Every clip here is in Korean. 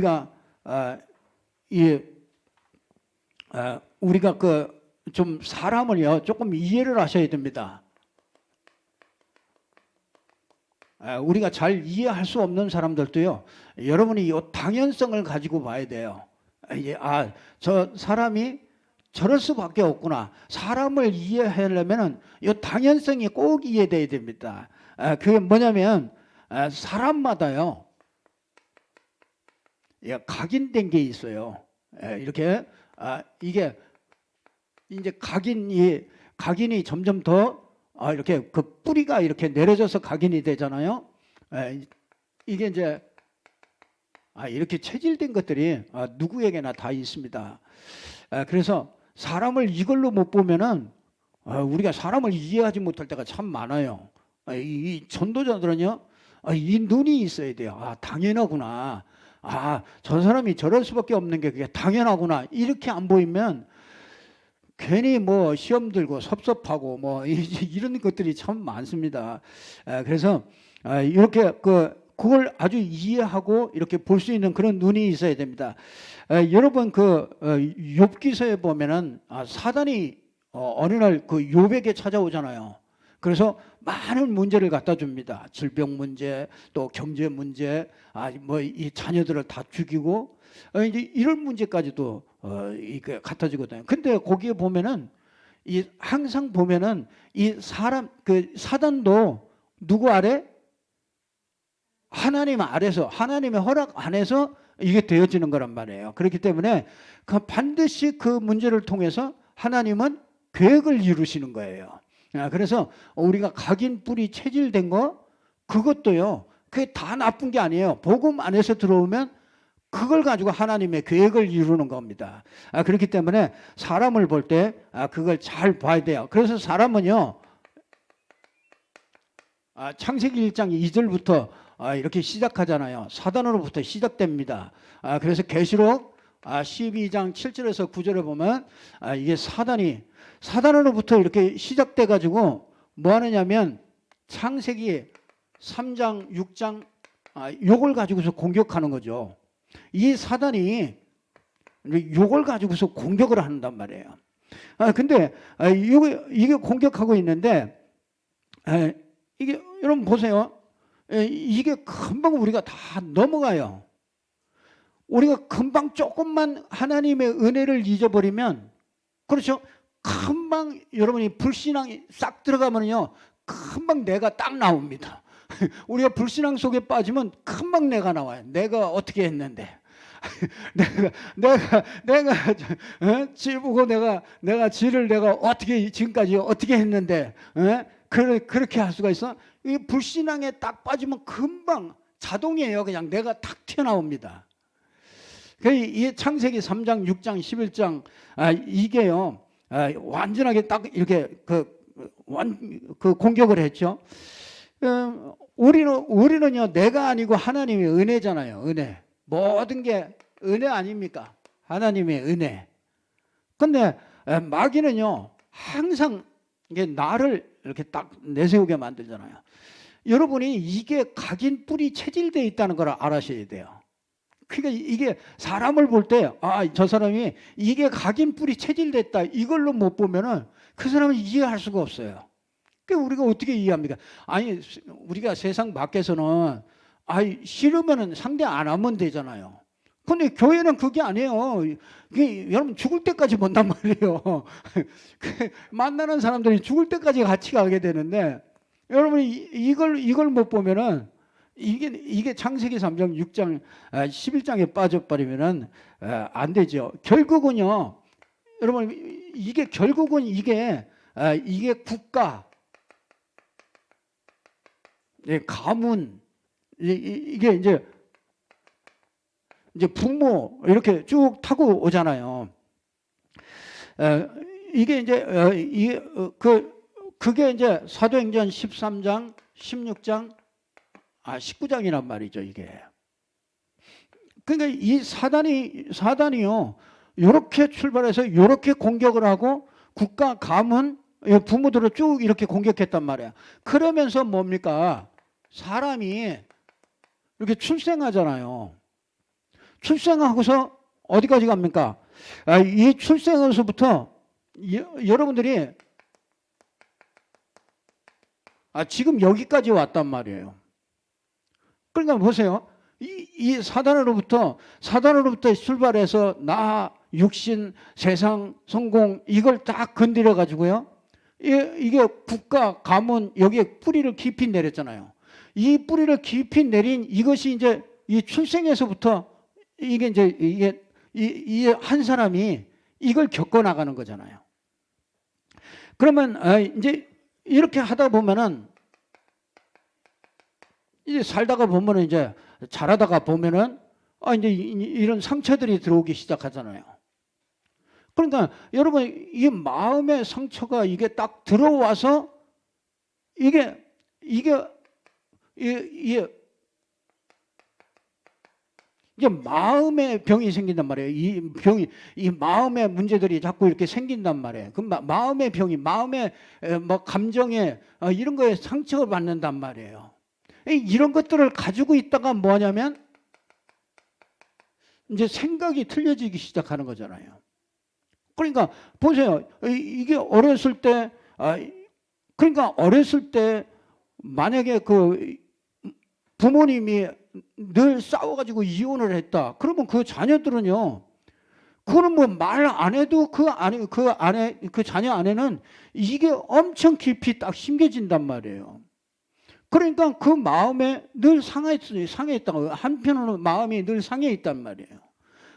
우리가 우리가 좀 사람을요 조금 이해를 하셔야 됩니다. 우리가 잘 이해할 수 없는 사람들도요, 여러분이 이 당연성을 가지고 봐야 돼요. 저 사람이 저럴 수밖에 없구나. 사람을 이해하려면은 이 당연성이 꼭 이해돼야 됩니다. 그게 뭐냐면 사람마다요 각인된 게 있어요. 이렇게 이게 이제 각인이 점점 더 이렇게 그 뿌리가 이렇게 내려져서 각인이 되잖아요. 이게 이제 이렇게 체질된 것들이 누구에게나 다 있습니다. 그래서 사람을 이걸로 못 보면은 우리가 사람을 이해하지 못할 때가 참 많아요. 이 전도자들은요, 이 눈이 있어야 돼요. 당연하구나. 저 사람이 저럴 수밖에 없는 게 그게 당연하구나. 이렇게 안 보이면 괜히 뭐 시험 들고 섭섭하고 뭐 이런 것들이 참 많습니다. 그래서 이렇게 그걸 아주 이해하고 이렇게 볼 수 있는 그런 눈이 있어야 됩니다. 여러분 욥기서에 보면은 사단이 어느 날 욥에게 찾아오잖아요. 그래서 많은 문제를 갖다 줍니다. 질병 문제, 또 경제 문제, 뭐 이 자녀들을 다 죽이고 이제 이런 문제까지도 이게 갖다 주거든요. 근데 거기에 보면은 항상 보면은 이 사단도 누구 아래? 하나님 아래서, 하나님의 허락 안에서 이게 되어지는 거란 말이에요. 그렇기 때문에 반드시 그 문제를 통해서 하나님은 계획을 이루시는 거예요. 그래서 우리가 각인 뿌리 체질된 거 그것도요, 그게 다 나쁜 게 아니에요. 복음 안에서 들어오면 그걸 가지고 하나님의 계획을 이루는 겁니다. 그렇기 때문에 사람을 볼 때 그걸 잘 봐야 돼요. 그래서 사람은요, 창세기 1장 2절부터 이렇게 시작하잖아요. 사단으로부터 시작됩니다. 그래서 계시록 12장 7절에서 9절에 보면 이게 사단으로부터 이렇게 시작돼 가지고 뭐 하느냐면 창세기 3장 6장 요걸 가지고서 공격하는 거죠. 이 사단이 요걸 가지고서 공격을 한단 말이에요. 근데 이게 공격하고 있는데 이게 여러분 보세요. 이게 금방 우리가 다 넘어가요. 우리가 금방 조금만 하나님의 은혜를 잊어버리면, 그렇죠? 금방 여러분이 불신앙이 싹 들어가면요, 금방 내가 딱 나옵니다. 우리가 불신앙 속에 빠지면 금방 내가 나와요. 내가 어떻게 했는데, 내가 지보고 내가 지를 내가 어떻게 지금까지 어떻게 했는데, 그렇게 할 수가 있어? 이 불신앙에 딱 빠지면 금방 자동이에요. 그냥 내가 탁 튀어나옵니다. 이 창세기 3장, 6장, 11장 이게요 완전하게 딱 이렇게 그 공격을 했죠. 우리는요 내가 아니고 하나님의 은혜잖아요. 은혜. 모든 게 은혜 아닙니까? 하나님의 은혜. 근데 마귀는요 항상 이게 나를 이렇게 딱 내세우게 만들잖아요. 여러분이 이게 각인 뿌리 체질되어 있다는 걸 알아셔야 돼요. 그러니까 이게 사람을 볼 때 저 사람이 이게 각인 뿌리 체질됐다 이걸로 못 보면은 그 사람은 이해할 수가 없어요. 그러니까 우리가 어떻게 이해합니까? 우리가 세상 밖에서는 싫으면은 상대 안 하면 되잖아요. 근데 교회는 그게 아니에요. 여러분 죽을 때까지 본단 말이에요. 만나는 사람들이 죽을 때까지 같이 가게 되는데 여러분이 이걸 못 보면은 이게 창세기 3장, 6장, 11장에 빠져버리면은 안 되죠. 결국은요, 여러분 결국은 이게 국가, 가문, 이게 이제 부모 이렇게 쭉 타고 오잖아요. 이게 이제 그게 이제 사도행전 13장, 16장, 19장이란 말이죠, 이게. 그러니까 이 사단이요, 이렇게 출발해서 이렇게 공격을 하고 국가, 가문, 부모들을 쭉 이렇게 공격했단 말이에요. 그러면서 뭡니까? 사람이 이렇게 출생하잖아요. 출생하고서 어디까지 갑니까? 이 출생에서부터 여러분들이 지금 여기까지 왔단 말이에요. 그러니까 보세요. 이 사단으로부터 출발해서 나, 육신, 세상, 성공 이걸 딱 건드려 가지고요. 이게 국가, 가문 여기에 뿌리를 깊이 내렸잖아요. 이 뿌리를 깊이 내린 이것이 이제 이 출생에서부터 이게 이제 이게 한 사람이 이걸 겪어 나가는 거잖아요. 그러면 이제 이렇게 하다 보면은 이제 살다가 보면은 이제 잘하다가 보면은 이제 이런 상처들이 들어오기 시작하잖아요. 그러니까 여러분 이 마음의 상처가 이게 딱 들어와서 이게 마음의 병이 생긴단 말이에요. 이 마음의 문제들이 자꾸 이렇게 생긴단 말이에요. 그 마음의 병이 마음의 뭐 감정에 이런 거에 상처를 받는단 말이에요. 이런 것들을 가지고 있다가 뭐냐면 이제 생각이 틀려지기 시작하는 거잖아요. 그러니까 보세요. 이게 어렸을 때 그러니까 어렸을 때 만약에 그 부모님이 늘 싸워가지고 이혼을 했다. 그러면 그 자녀들은요. 그거는 뭐 말 안 해도 그 자녀 안에는 이게 엄청 깊이 딱 심겨진단 말이에요. 그러니까 그 마음에 늘 상해 있다고 한편으로는 마음이 늘 상해 있단 말이에요.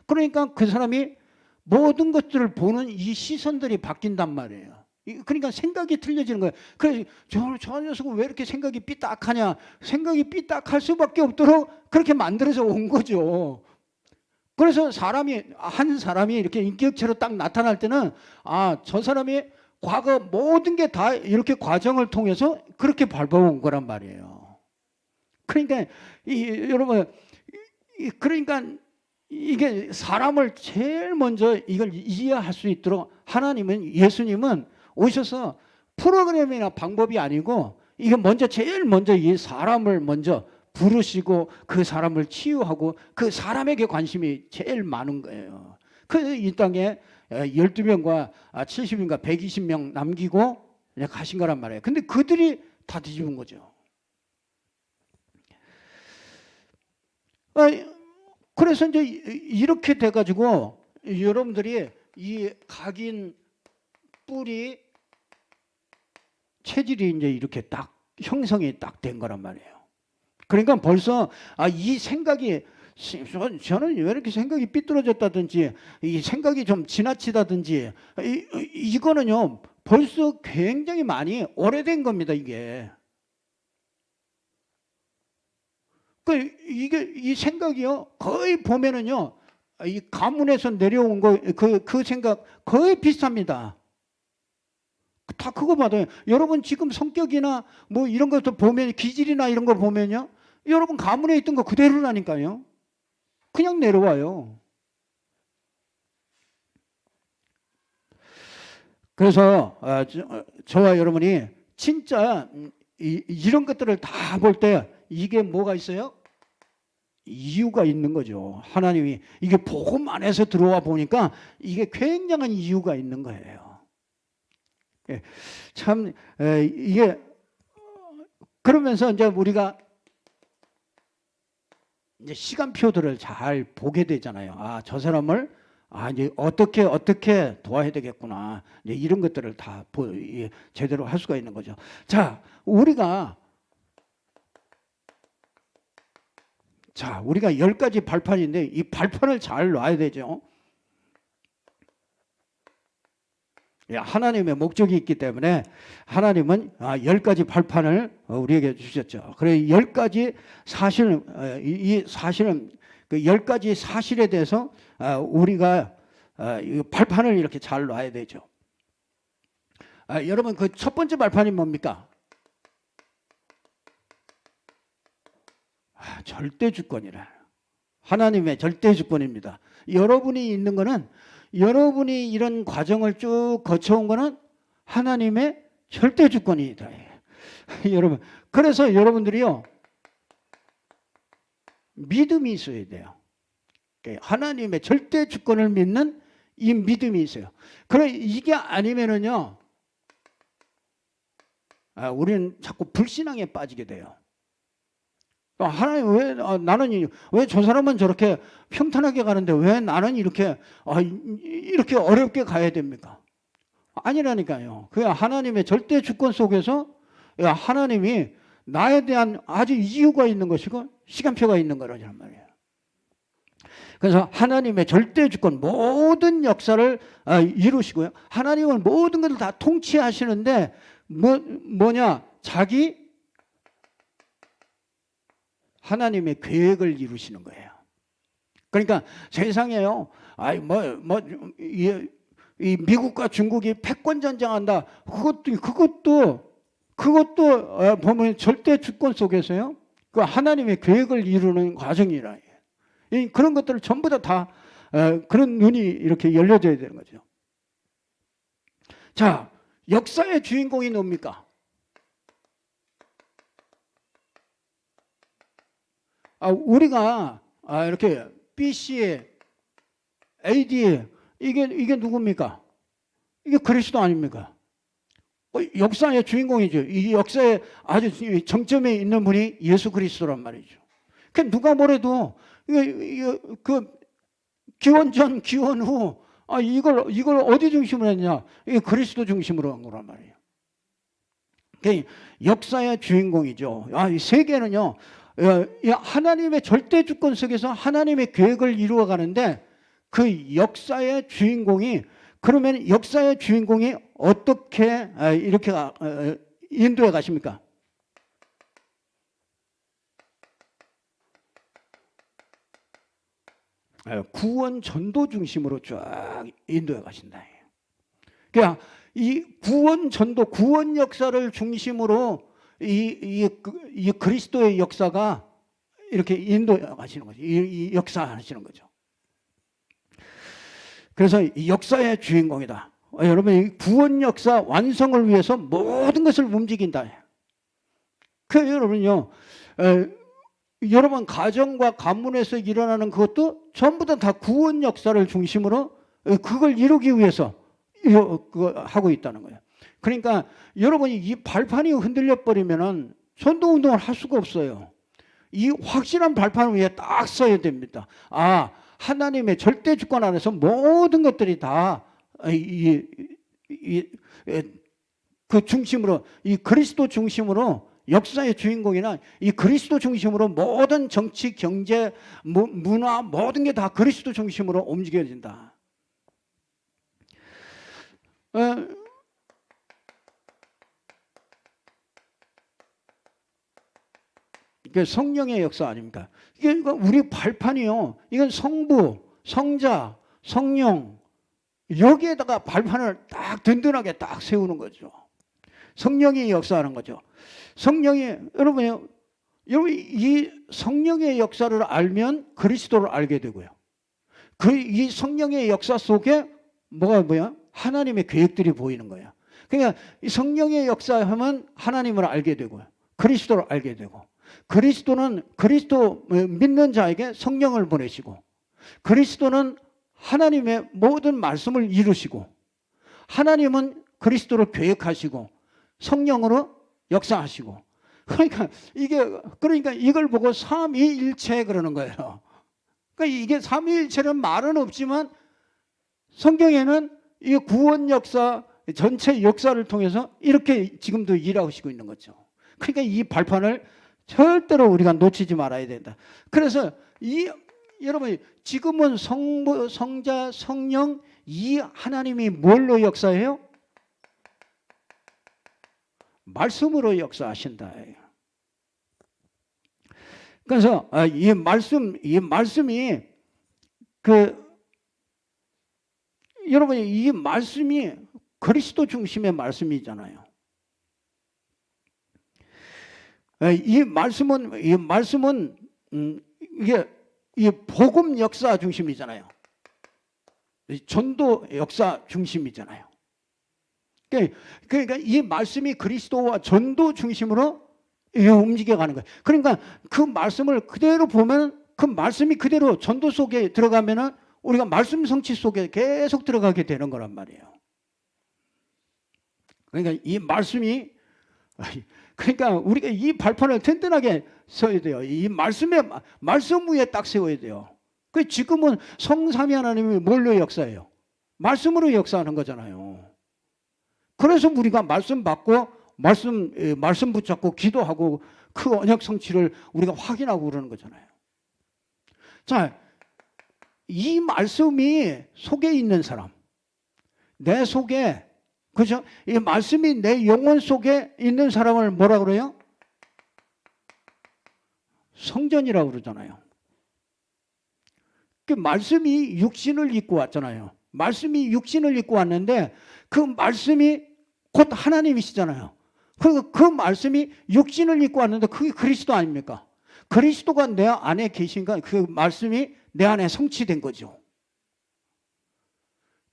그러니까 그 사람이 모든 것들을 보는 이 시선들이 바뀐단 말이에요. 그러니까 생각이 틀려지는 거예요. 그래서 저 녀석은 왜 이렇게 생각이 삐딱하냐. 생각이 삐딱할 수밖에 없도록 그렇게 만들어서 온 거죠. 그래서 한 사람이 이렇게 인격체로 딱 나타날 때는 저 사람이 과거 모든 게 다 이렇게 과정을 통해서 그렇게 밟아온 거란 말이에요. 그러니까 여러분 그러니까 이게 사람을 제일 먼저 이걸 이해할 수 있도록 예수님은 오셔서 프로그램이나 방법이 아니고 이게 제일 먼저 이 사람을 먼저 부르시고 그 사람을 치유하고 그 사람에게 관심이 제일 많은 거예요. 그래서 이 땅에 12명과 70인가 120명 남기고 가신 거란 말이에요. 근데 그들이 다 뒤집은 거죠. 그래서 이제 이렇게 돼가지고 여러분들이 이 각인 뿌리 체질이 이제 이렇게 딱 형성이 딱 된 거란 말이에요. 그러니까 벌써 이 생각이 저는 왜 이렇게 생각이 삐뚤어졌다든지 이 생각이 좀 지나치다든지 이거는요 벌써 굉장히 많이 오래된 겁니다. 이게 이 생각이요 거의 보면은요 이 가문에서 내려온 거 그 생각 거의 비슷합니다. 다 그거 받아요. 여러분 지금 성격이나 뭐 이런 것도 보면 기질이나 이런 거 보면요 여러분 가문에 있던 거 그대로라니까요. 그냥 내려와요. 그래서 저와 여러분이 진짜 이런 것들을 다 볼 때 이게 뭐가 있어요? 이유가 있는 거죠. 하나님이 이게 복음 안에서 들어와 보니까 이게 굉장한 이유가 있는 거예요. 참 이게 그러면서 이제 우리가 이제 시간표들을 잘 보게 되잖아요. 저 사람을 이제 어떻게 도와야 되겠구나. 이제 이런 것들을 다 제대로 할 수가 있는 거죠. 자, 우리가 10가지 발판인데 이 발판을 잘 놔야 되죠. 하나님의 목적이 있기 때문에 하나님은 10가지 발판을 우리에게 주셨죠. 그래 10가지 사실은 이 사실은 그 10가지 사실에 대해서 우리가 발판을 이렇게 잘 놔야 되죠. 여러분 그 첫 번째 발판이 뭡니까? 절대 주권이라. 하나님의 절대 주권입니다. 여러분이 있는 거는 여러분이 이런 과정을 쭉 거쳐온 거는 하나님의 절대 주권이다. 여러분, 그래서 여러분들이요 믿음이 있어야 돼요. 하나님의 절대 주권을 믿는 이 믿음이 있어요. 그럼 이게 아니면은요, 우리는 자꾸 불신앙에 빠지게 돼요. 하나님 왜 나는 왜 저 사람은 저렇게 평탄하게 가는데 왜 나는 이렇게 어렵게 가야 됩니까? 아니라니까요. 그 하나님의 절대 주권 속에서 하나님이 나에 대한 아주 이유가 있는 것이고 시간표가 있는 거란 말이에요. 그래서 하나님의 절대 주권 모든 역사를 이루시고요. 하나님은 모든 것을 다 통치하시는데 뭐냐? 자기 하나님의 계획을 이루시는 거예요. 그러니까 세상에요. 이 미국과 중국이 패권 전쟁한다. 그것도 보면 절대 주권 속에서요. 그 하나님의 계획을 이루는 과정이라. 그런 것들을 전부 다 그런 눈이 이렇게 열려져야 되는 거죠. 자, 역사의 주인공이 뭡니까? 우리가 이렇게 BC, AD 이게 누굽니까? 이게 그리스도 아닙니까? 역사의 주인공이죠. 이 역사의 아주 정점에 있는 분이 예수 그리스도란 말이죠. 그 누가 뭐래도 그 기원 전, 기원 후 이걸 어디 중심으로 했냐? 이게 그리스도 중심으로 한 거란 말이에요. 그러니까 역사의 주인공이죠. 이 세계는요. 하나님의 절대 주권 속에서 하나님의 계획을 이루어 가는데 그 역사의 주인공이 그러면 역사의 주인공이 어떻게 이렇게 인도해 가십니까? 구원 전도 중심으로 쫙 인도해 가신다. 그러니까 이 구원 전도, 구원 역사를 중심으로 이 그리스도의 역사가 이렇게 인도해 가시는 거죠. 이 역사하시는 거죠. 그래서 이 역사의 주인공이다. 여러분, 이 구원 역사 완성을 위해서 모든 것을 움직인다. 그 여러분요, 여러분 가정과 가문에서 일어나는 그것도 전부 다 구원 역사를 중심으로 그걸 이루기 위해서 하고 있다는 거예요. 그러니까 여러분이 이 발판이 흔들려 버리면은 전도 운동을 할 수가 없어요. 이 확실한 발판 위에 딱 서야 됩니다. 하나님의 절대 주권 안에서 모든 것들이 다 그 중심으로 이 그리스도 중심으로 역사의 주인공이나 이 그리스도 중심으로 모든 정치, 경제, 문화 모든 게 다 그리스도 중심으로 움직여진다. 이게 성령의 역사 아닙니까? 이게 우리 발판이요. 이건 성부, 성자, 성령 여기에다가 발판을 딱 든든하게 딱 세우는 거죠. 성령이 역사하는 거죠. 성령이 여러분 이 성령의 역사를 알면 그리스도를 알게 되고요. 이 성령의 역사 속에 뭐야? 하나님의 계획들이 보이는 거예요. 그러니까 이 성령의 역사하면 하나님을 알게 되고요. 그리스도를 알게 되고 그리스도는 그리스도 믿는 자에게 성령을 보내시고 그리스도는 하나님의 모든 말씀을 이루시고 하나님은 그리스도를 계획하시고 성령으로 역사하시고 그러니까 이걸 보고 삼위일체 그러는 거예요. 그러니까 이게 삼위일체는 말은 없지만 성경에는 이 구원 역사 전체 역사를 통해서 이렇게 지금도 일하시고 있는 거죠. 그러니까 이 발판을 절대로 우리가 놓치지 말아야 된다. 그래서 여러분 지금은 성부, 성자, 성령 이 하나님이 뭘로 역사해요? 말씀으로 역사하신다. 그래서 이 말씀이 여러분 이 말씀이 그리스도 중심의 말씀이잖아요. 이 말씀은 이게 이 복음 역사 중심이잖아요. 전도 역사 중심이잖아요. 그러니까 이 말씀이 그리스도와 전도 중심으로 움직여가는 거예요. 그러니까 그 말씀을 그대로 보면 그 말씀이 그대로 전도 속에 들어가면은 우리가 말씀 성취 속에 계속 들어가게 되는 거란 말이에요. 그러니까 이 말씀이, 그러니까 우리가 이 발판을 튼튼하게 서야 돼요. 이 말씀 위에 딱 세워야 돼요. 그 지금은 성삼위 하나님이 뭘로 역사해요? 말씀으로 역사하는 거잖아요. 그래서 우리가 말씀 받고 말씀 붙잡고 기도하고 그 언약 성취를 우리가 확인하고 그러는 거잖아요. 자, 이 말씀이 속에 있는 사람, 내 속에, 그죠? 이 말씀이 내 영혼 속에 있는 사람을 뭐라 그래요? 성전이라고 그러잖아요. 그 말씀이 육신을 입고 왔잖아요. 말씀이 육신을 입고 왔는데 그 말씀이 곧 하나님이시잖아요. 그 말씀이 육신을 입고 왔는데 그게 그리스도 아닙니까? 그리스도가 내 안에 계신가? 그 말씀이 내 안에 성취된 거죠.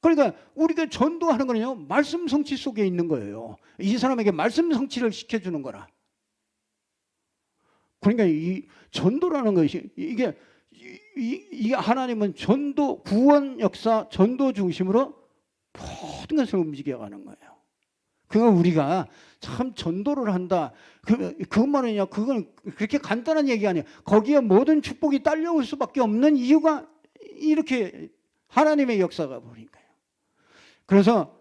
그러니까 우리가 전도하는 거는요, 말씀 성취 속에 있는 거예요. 이 사람에게 말씀 성취를 시켜주는 거라. 그러니까 이 전도라는 것이 이게 하나님은 전도, 구원 역사, 전도 중심으로 모든 것을 움직여가는 거예요. 그건 우리가 참 전도를 한다. 그것만은요, 그건 그렇게 간단한 얘기 아니에요. 거기에 모든 축복이 딸려올 수밖에 없는 이유가 이렇게 하나님의 역사가 보니까요. 그래서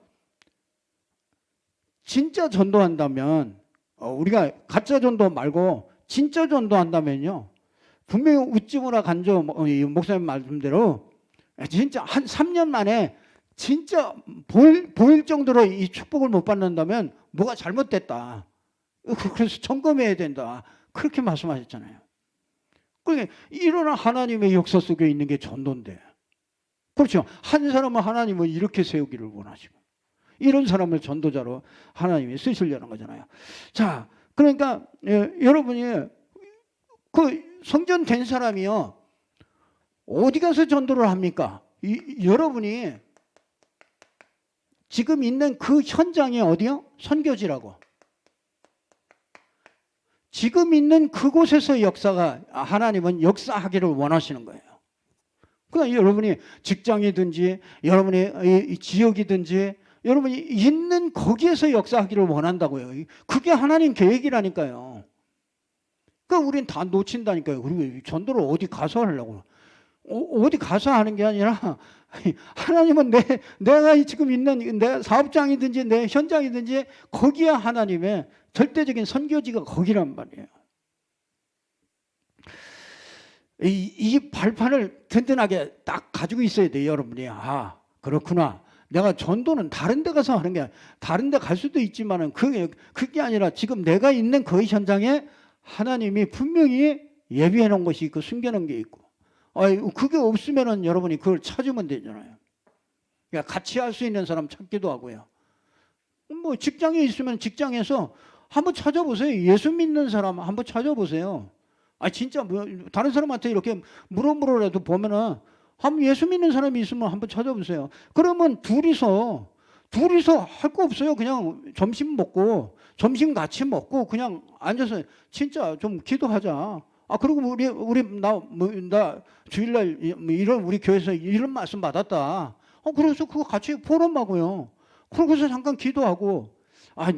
진짜 전도한다면, 우리가 가짜 전도 말고 진짜 전도한다면요, 분명히 웃지무라 간조 목사님 말씀대로 진짜 한 3년 만에 진짜 보일 정도로 이 축복을 못 받는다면 뭐가 잘못됐다. 그래서 점검해야 된다. 그렇게 말씀하셨잖아요. 그러니까 이런 하나님의 역사 속에 있는 게 전도인데. 그렇죠. 한 사람은 하나님은 이렇게 세우기를 원하시고 이런 사람을 전도자로 하나님이 쓰시려는 거잖아요. 자, 그러니까 여러분이 그 성전 된 사람이요, 어디 가서 전도를 합니까? 여러분이 지금 있는 그 현장이 어디요? 선교지라고. 지금 있는 그곳에서 역사가, 하나님은 역사하기를 원하시는 거예요. 그러니까 여러분이 직장이든지 여러분의 지역이든지 여러분이 있는 거기에서 역사하기를 원한다고요. 그게 하나님 계획이라니까요. 그러니까 우리는 다 놓친다니까요. 그리고 전도를 어디 가서 하려고. 어디 가서 하는 게 아니라 하나님은 내가 지금 있는 내 사업장이든지 내 현장이든지 거기야 하나님의 절대적인 선교지가 거기란 말이에요. 이 발판을 든든하게 딱 가지고 있어야 돼요, 여러분이. 아, 그렇구나. 내가 전도는 다른 데 가서 하는 게 아니라, 다른 데 갈 수도 있지만은 그게 아니라 지금 내가 있는 그 현장에 하나님이 분명히 예비해 놓은 것이 있고 숨겨 놓은 게 있고. 그게 없으면은 여러분이 그걸 찾으면 되잖아요. 그러니까 같이 할 수 있는 사람 찾기도 하고요. 뭐 직장에 있으면 직장에서 한번 찾아보세요. 예수 믿는 사람 한번 찾아보세요. 진짜 뭐 다른 사람한테 이렇게 물어보라도 보면은 한번 예수 믿는 사람이 있으면 한번 찾아보세요. 그러면 둘이서 할 거 없어요. 그냥 점심 같이 먹고 그냥 앉아서 진짜 좀 기도하자. 그리고 나 주일날 이런 우리 교회에서 이런 말씀 받았다. 그래서 그거 같이 포럼하고요. 그러고서 잠깐 기도하고,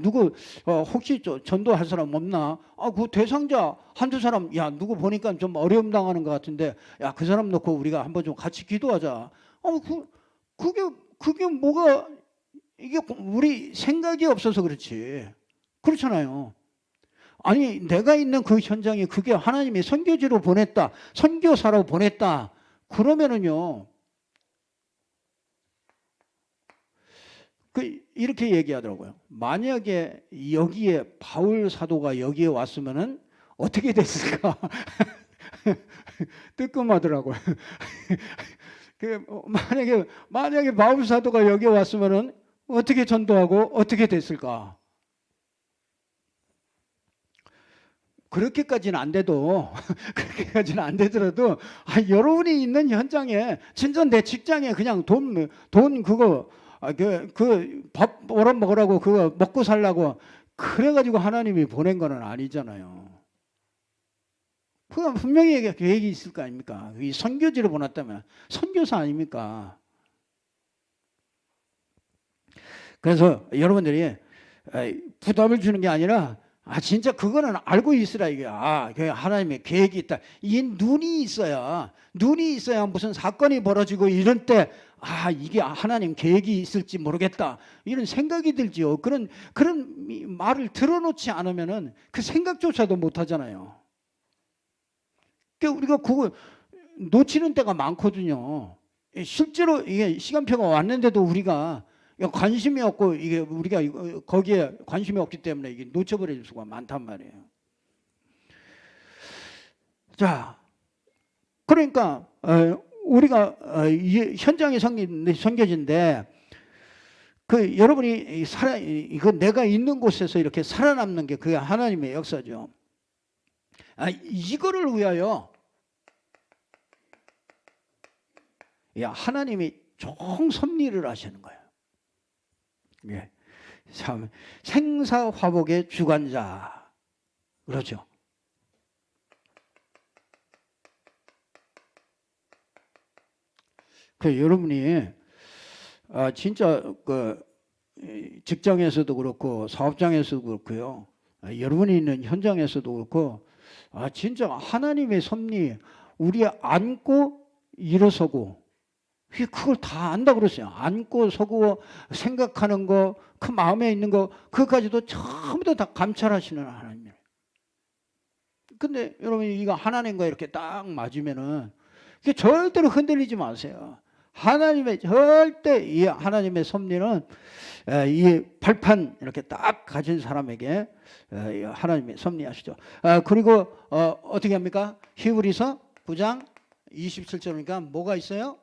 누구 혹시 전도할 사람 없나? 그 대상자 한두 사람, 누구 보니까 좀 어려움 당하는 것 같은데, 그 사람 놓고 우리가 한번 좀 같이 기도하자. 그게 뭐가, 이게 우리 생각이 없어서 그렇지. 그렇잖아요. 내가 있는 그 현장에 그게 하나님이 선교지로 보냈다, 선교사로 보냈다, 그러면은요, 이렇게 얘기하더라고요. 만약에 여기에 바울 사도가 여기에 왔으면은 어떻게 됐을까? 뜨끔하더라고요. 만약에 바울 사도가 여기에 왔으면은 어떻게 전도하고 어떻게 됐을까? 그렇게까지는 안 그렇게까지는 안 되더라도, 여러분이 있는 현장에, 진짜 내 직장에 그냥 돈 그거, 밥 벌어 먹으라고, 그거 먹고 살라고, 그래가지고 하나님이 보낸 거는 아니잖아요. 그건 분명히 계획이 있을 거 아닙니까? 이 선교지를 보냈다면 선교사 아닙니까? 그래서 여러분들이 부담을 주는 게 아니라 진짜 그거는 알고 있으라 이게. 그 하나님의 계획이 있다. 이 눈이 있어야 무슨 사건이 벌어지고 이런 때 이게 하나님 계획이 있을지 모르겠다 이런 생각이 들지요. 그런 말을 들어놓지 않으면은 그 생각조차도 못 하잖아요. 그러니까 우리가 그거 놓치는 때가 많거든요. 실제로 이게 시간표가 왔는데도 우리가 관심이 없고 이게 우리가 거기에 관심이 없기 때문에 이게 놓쳐버릴 수가 많단 말이에요. 자, 그러니까 우리가 현장의 선교지인데 그 여러분이 이거 내가 있는 곳에서 이렇게 살아남는 게 그게 하나님의 역사죠. 이거를 위하여 하나님이 총섭리를 하시는 거예요. 예, 참 생사화복의 주관자 그렇죠. 여러분이 진짜 그 직장에서도 그렇고 사업장에서도 그렇고요. 여러분이 있는 현장에서도 그렇고 진짜 하나님의 섭리 우리 안고 일어서고 그걸 다 안다 그랬어요. 안고 서고 생각하는 거, 그 마음에 있는 거, 그것까지도 전부 다 감찰하시는 하나님이에요. 근데 여러분 이거 하나님과 이렇게 딱 맞으면은 절대로 흔들리지 마세요. 절대 이 하나님의 섭리는 이 발판 이렇게 딱 가진 사람에게 하나님의 섭리하시죠. 그리고 어떻게 합니까? 히브리서 9장 27절이니까 뭐가 있어요?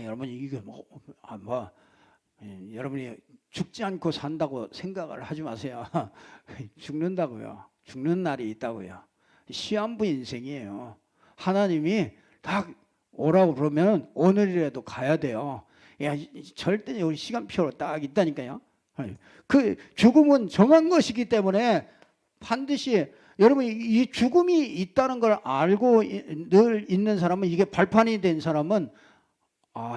여러분 이게 여러분이 죽지 않고 산다고 생각을 하지 마세요. 죽는다고요. 죽는 날이 있다고요. 시한부 인생이에요. 하나님이 딱 오라고 그러면 오늘이라도 가야 돼요. 절대 우리 시간표로 딱 있다니까요. 그 죽음은 정한 것이기 때문에 반드시 여러분 이 죽음이 있다는 걸 알고 늘 있는 사람은 이게 발판이 된 사람은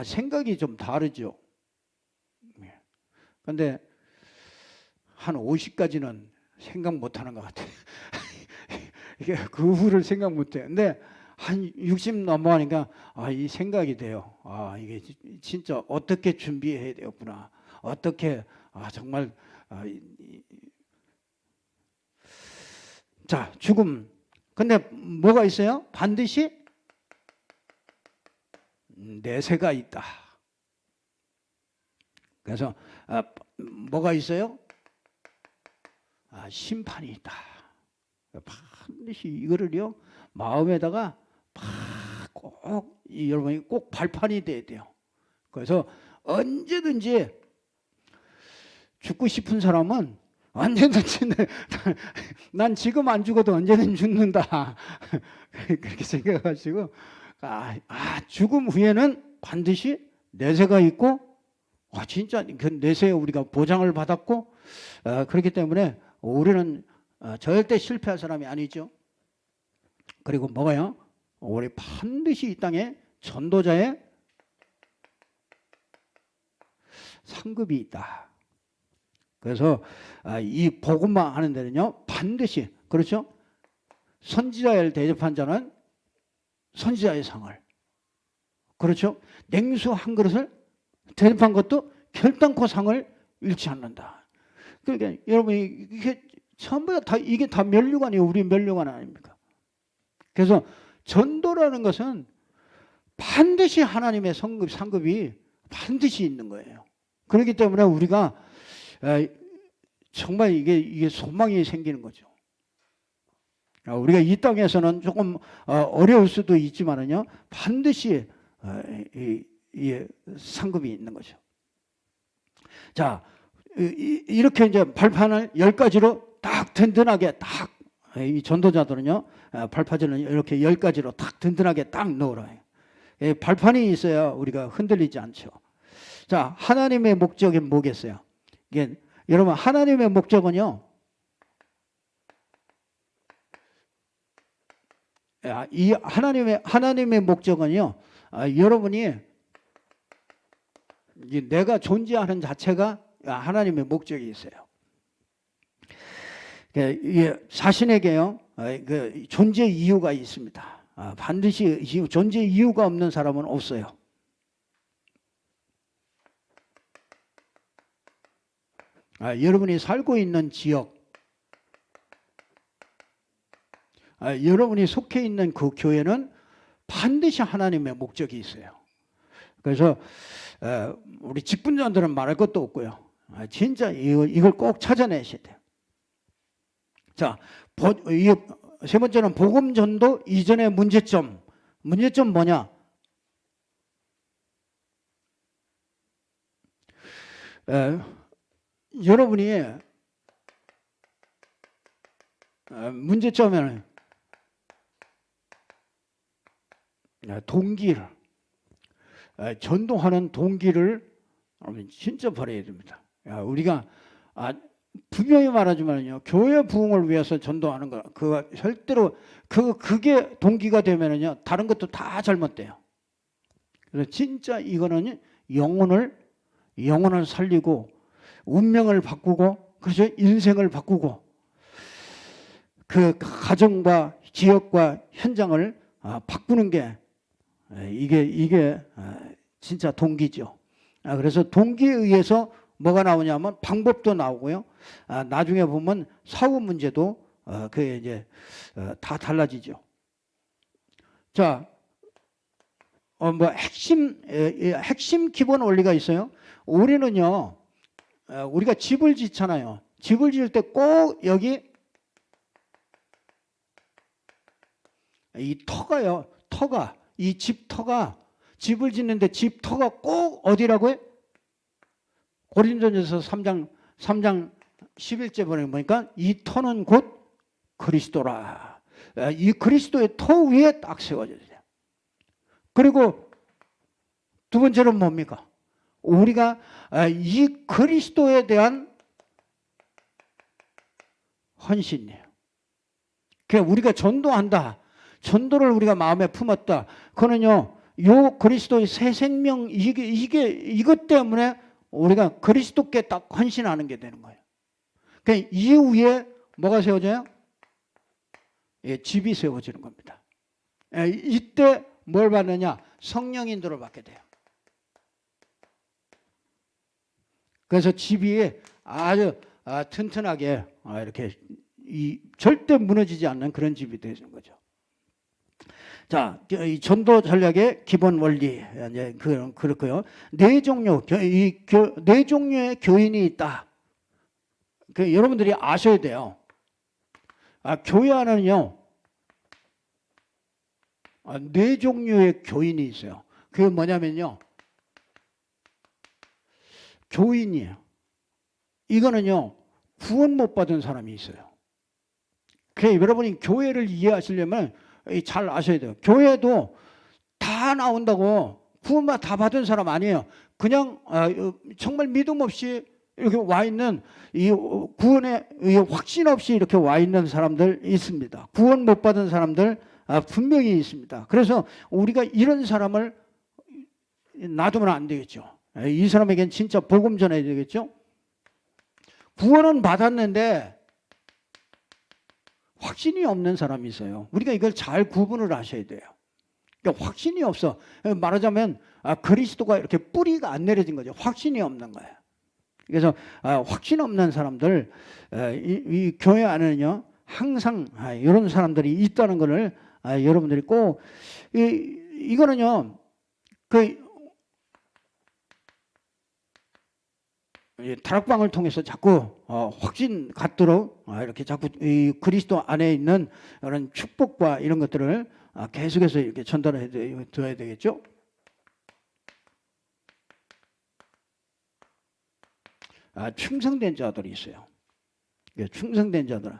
생각이 좀 다르죠. 그런데 한 50까지는 생각 못하는 것 같아요. 이게 그 후를 생각 못해요. 근데 한 60 넘어가니까 이 생각이 돼요. 이게 진짜 어떻게 준비해야 되겠구나. 어떻게 정말 자 죽음. 근데 뭐가 있어요? 반드시 내세가 있다. 그래서 뭐가 있어요? 심판이 있다. 반드시 이거를요 마음에다가 꼭 여러분이 꼭 발판이 돼야 돼요. 그래서 언제든지 죽고 싶은 사람은 언제든지 난 지금 안 죽어도 언제든 죽는다. 그렇게 생각하시고 죽음 후에는 반드시 내세가 있고 진짜 그 내세에 우리가 보장을 받았고 그렇기 때문에 우리는 절대 실패할 사람이 아니죠. 그리고 뭐가요? 우리 반드시 이 땅에 전도자의 상급이 있다. 그래서 이 복음만 하는 데는요 반드시 그렇죠. 선지자를 대접한 자는 선지자의 상을 그렇죠. 냉수 한 그릇을 대접한 것도 결단코 상을 잃지 않는다. 그러니까 여러분이 이게 전부 다 이게 다 면류관이에요. 우리 면류관 아닙니까? 그래서 전도라는 것은 반드시 하나님의 상급이 반드시 있는 거예요. 그렇기 때문에 우리가 정말 이게 소망이 생기는 거죠. 우리가 이 땅에서는 조금 어려울 수도 있지만은요 반드시 이 상급이 있는 거죠. 자, 이렇게 이제 발판을 10가지로 딱 든든하게 딱 이 전도자들은요 발판을 이렇게 10가지로 딱 든든하게 딱 넣으라요. 발판이 있어야 우리가 흔들리지 않죠. 자, 하나님의 목적이 뭐겠어요? 이게 여러분 하나님의 목적은요 이 하나님의 목적은요, 여러분이 내가 존재하는 자체가 하나님의 목적이 있어요. 자신에게요, 그 존재 이유가 있습니다. 반드시 존재 이유가 없는 사람은 없어요. 여러분이 살고 있는 지역, 여러분이 속해 있는 그 교회는 반드시 하나님의 목적이 있어요. 그래서 우리 직분자들은 말할 것도 없고요. 진짜 이걸 꼭 찾아내셔야 돼요. 자, 세 번째는 복음 전도 이전의 문제점. 문제점 뭐냐? 여러분이 문제점은 동기를, 전도하는 동기를 진짜 버려야 됩니다. 우리가 분명히 말하지만요, 교회 부흥을 위해서 전도하는 거, 그거 절대로 그게 동기가 되면은요, 다른 것도 다 잘못돼요. 그래서 진짜 이거는 영혼을 살리고 운명을 바꾸고, 그래서 인생을 바꾸고, 그 가정과 지역과 현장을 바꾸는 게 이게 진짜 동기죠. 그래서 동기에 의해서 뭐가 나오냐면 방법도 나오고요. 나중에 보면 사후 문제도 그게 이제 다 달라지죠. 자, 뭐 핵심 기본 원리가 있어요. 우리는요, 우리가 집을 짓잖아요. 집을 지을 때 꼭 여기 이 터가요. 이 집 터가, 집을 짓는데 집 터가 꼭 어디라고요? 고린도전서 3장 11절 보니까 이 터는 곧 그리스도라. 이 그리스도의 터 위에 딱 세워져야 돼요. 그리고 두 번째는 뭡니까? 우리가 이 그리스도에 대한 헌신이에요. 그러니까 우리가 전도한다. 전도를 우리가 마음에 품었다. 그거는요, 요 그리스도의 새 생명, 이것 때문에 우리가 그리스도께 딱 헌신하는 게 되는 거예요. 그러니까 이 위에 뭐가 세워져요? 집이 세워지는 겁니다. 이때 뭘 받느냐? 성령 인도를 받게 돼요. 그래서 집이 아주 튼튼하게 이렇게 절대 무너지지 않는 그런 집이 되는 거죠. 자, 이 전도 전략의 기본 원리, 이제 그렇고요. 네 종류의 교인이 있다. 여러분들이 아셔야 돼요. 교회 안에는요, 네 종류의 교인이 있어요. 그게 뭐냐면요, 교인이에요. 이거는요, 구원 못 받은 사람이 있어요. 그래서 여러분이 교회를 이해하시려면 잘 아셔야 돼요. 교회도 다 나온다고 구원 다 받은 사람 아니에요. 그냥 정말 믿음 없이 이렇게 와 있는, 이 구원에 확신 없이 이렇게 와 있는 사람들 있습니다. 구원 못 받은 사람들 분명히 있습니다. 그래서 우리가 이런 사람을 놔두면 안 되겠죠. 이 사람에겐 진짜 복음 전해야 되겠죠. 구원은 받았는데 확신이 없는 사람이 있어요. 우리가 이걸 잘 구분을 하셔야 돼요. 그러니까 확신이 없어. 말하자면 그리스도가 이렇게 뿌리가 안 내려진 거죠. 확신이 없는 거예요. 그래서 확신 없는 사람들, 이 교회 안에는요, 항상 이런 사람들이 있다는 것을 여러분들이 꼭, 이거는요, 다락방을 통해서 자꾸 확신 갖도록 이렇게 자꾸 이 그리스도 안에 있는 그런 축복과 이런 것들을 계속해서 이렇게 전달해 드려야 되겠죠. 충성된 자들이 있어요. 충성된 자들.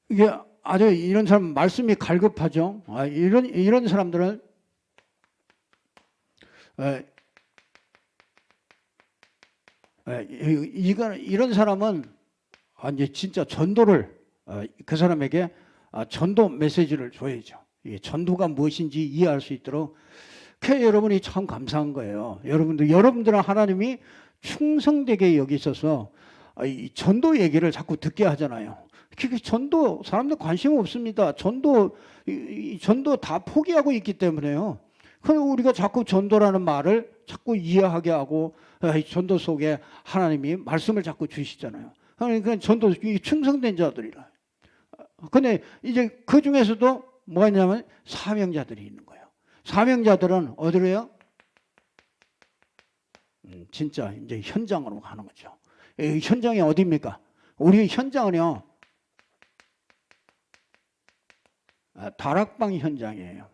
이게 아주 이런 사람 말씀이 갈급하죠. 이런 사람들은 이런 사람은 이제 진짜 전도를 그 사람에게 전도 메시지를 줘야죠. 이 전도가 무엇인지 이해할 수 있도록. 그 여러분이 참 감사한 거예요. 여러분들은 하나님이 충성되게 여기 있어서 이 전도 얘기를 자꾸 듣게 하잖아요. 전도 사람들 관심 없습니다. 전도 다 포기하고 있기 때문에요. 그럼 우리가 자꾸 전도라는 말을 자꾸 이해하게 하고 전도 속에 하나님이 말씀을 자꾸 주시잖아요. 그러니까 전도 충성된 자들이라. 근데 이제 그 중에서도 뭐가 있냐면 사명자들이 있는 거예요. 사명자들은 어디로 해요? 진짜 이제 현장으로 가는 거죠. 현장이 어디입니까? 우리 현장은요, 다락방 현장이에요.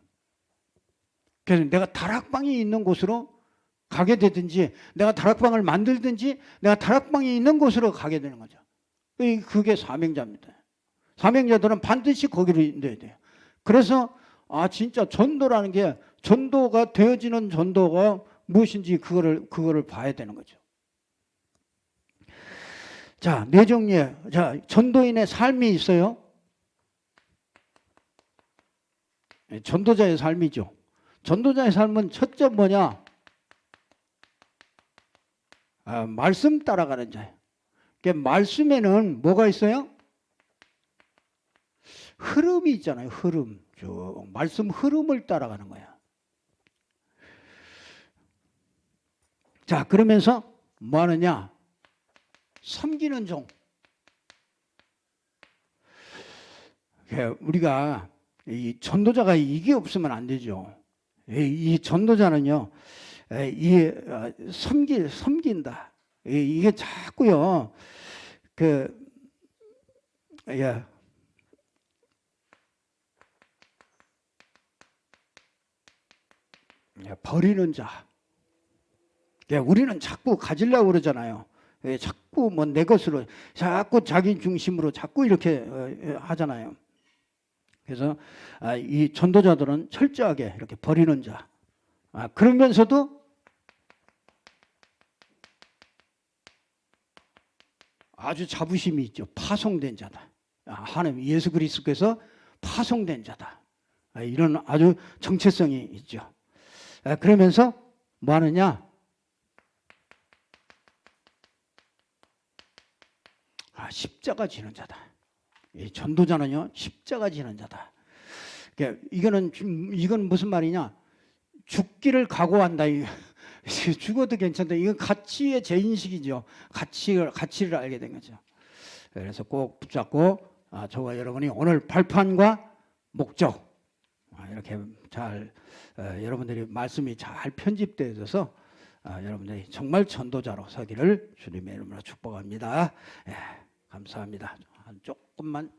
그래서 내가 다락방이 있는 곳으로 가게 되든지, 내가 다락방을 만들든지, 내가 다락방이 있는 곳으로 가게 되는 거죠. 그게 사명자입니다. 사명자들은 반드시 거기로 인도해야 돼요. 그래서 진짜 전도라는 게, 전도가 되어지는 전도가 무엇인지 그거를 봐야 되는 거죠. 자, 네 종류의 전도인의 삶이 있어요. 전도자의 삶이죠. 전도자의 삶은 첫째 뭐냐? 말씀 따라가는 자예요. 말씀에는 뭐가 있어요? 흐름이 있잖아요. 흐름. 말씀 흐름을 따라가는 거야. 자, 그러면서 뭐 하느냐? 섬기는 종. 우리가 이 전도자가 이게 없으면 안 되죠. 이 전도자는요, 섬긴다. 이게 자꾸요, 버리는 자. 우리는 자꾸 가지려고 그러잖아요. 자꾸 뭐 내 것으로, 자꾸 자기 중심으로 자꾸 이렇게 하잖아요. 그래서 이 전도자들은 철저하게 이렇게 버리는 자. 그러면서도 아주 자부심이 있죠. 파송된 자다. 하나님 예수 그리스도께서 파송된 자다. 이런 아주 정체성이 있죠. 그러면서 뭐 하느냐? 십자가 지는 자다. 이 전도자는요, 십자가 지는 자다. 이건 무슨 말이냐? 죽기를 각오한다. 죽어도 괜찮다. 이건 가치의 재인식이죠. 가치를 알게 된 거죠. 그래서 꼭 붙잡고 저와 여러분이 오늘 발판과 목적 이렇게 잘 여러분들이 말씀이 잘 편집되어서 여러분들이 정말 전도자로 서기를 주님의 이름으로 축복합니다. 감사합니다. 조금만